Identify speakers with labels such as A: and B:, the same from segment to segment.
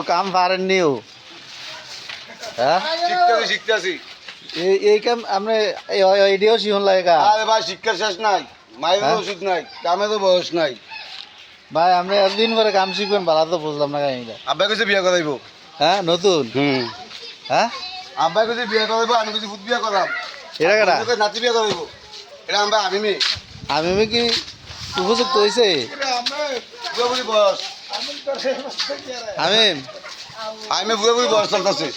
A: কাম পারেননিও হ্যাঁ
B: শিখতেছি
A: এই কাম আপনি এডিও শিখন লাগে কা
B: আরে ভাই শিক্ষার শেষ নাই মায়ের ওষুধ নাই কামে তো বয়স নাই
A: ভাই আপনি এতদিন পরে কাম শিখবেন ভালো তো বুঝলাম না কাহিনীটা
B: আব্বা কাছে বিয়ে করাইবো
A: হ্যাঁ নতুন হ্যাঁ
B: আব্বা কাছে বিয়ে করাইবো আমি কিছু ভূত বিয়ে করাম
A: এটা কেটা
B: নাতি বিয়ে করাইবো এটা আমরা আমি মেয়ে
A: আমি কি উপযুক্ত হয়েছে
B: বুড়ি বয়স
A: আমি
B: আমি বুড়ি বয়স চলতেছে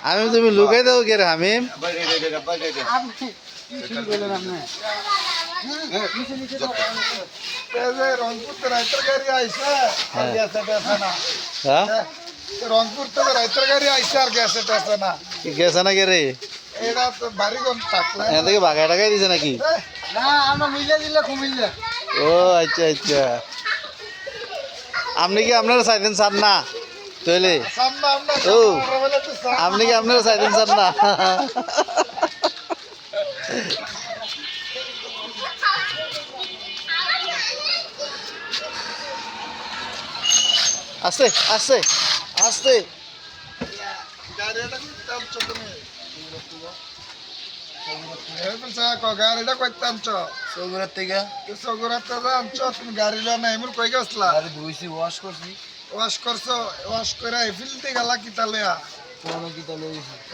A: আমি তুমি লুকাই দাও কে রে আমি হ্যাঁ
C: রংপুর থেকে রাইতের গাড়ি আইসে আর গেছে টেসে না
A: গেছে না কে রে
C: এটা তো বাড়ি কম থাকলে
A: এখান থেকে বাগায় টাকাই দিছে নাকি
C: না আমরা মিলে দিলে কুমিল্লা
A: ও আচ্ছা আচ্ছা আপনি কি আপনারা চাইতেন চান না তৈলে
C: সামনে আমরা
A: ও
C: বলে তো
A: আপনি কি আপনারা চাইতেন চান না আস্তে আস্তে আস্তে
C: গাড়িটা করতাম ছোট মেয়ে গাড়িটা করতাম চ
B: সৌগুড়ার থেকে
C: সগুরাতে আনছ তুমি গাড়ি লো না এমন কই গেছলা
B: গাড়ি ধুইছি ওয়াশ করছি
C: ওয়াশ করছো ওয়াশ করে এই ফিলতে গেলা কি তালে
B: কোনো কি তাহলে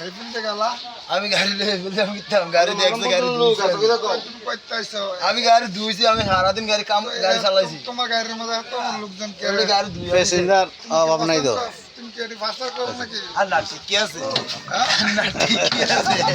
C: এই ফিলতে গেলা
B: আমি গাড়ি লয়ে ফেলতে আমি কিতাম গাড়ি দেখতে গাড়ি ধুইছি
C: তুমি কইতাইছো
B: আমি গাড়ি ধুইছি আমি সারাদিন গাড়ি গাড়ি চালাইছি
C: তোমার গাড়ির মধ্যে তো লোকজন কে
B: এমনি গাড়ি ধুই
A: প্যাসেঞ্জার অভাব নাই তো
C: তুমি কি এটি ভাষা করো নাকি
B: আর না ঠিক আছে
C: হ্যাঁ
B: না ঠিক আছে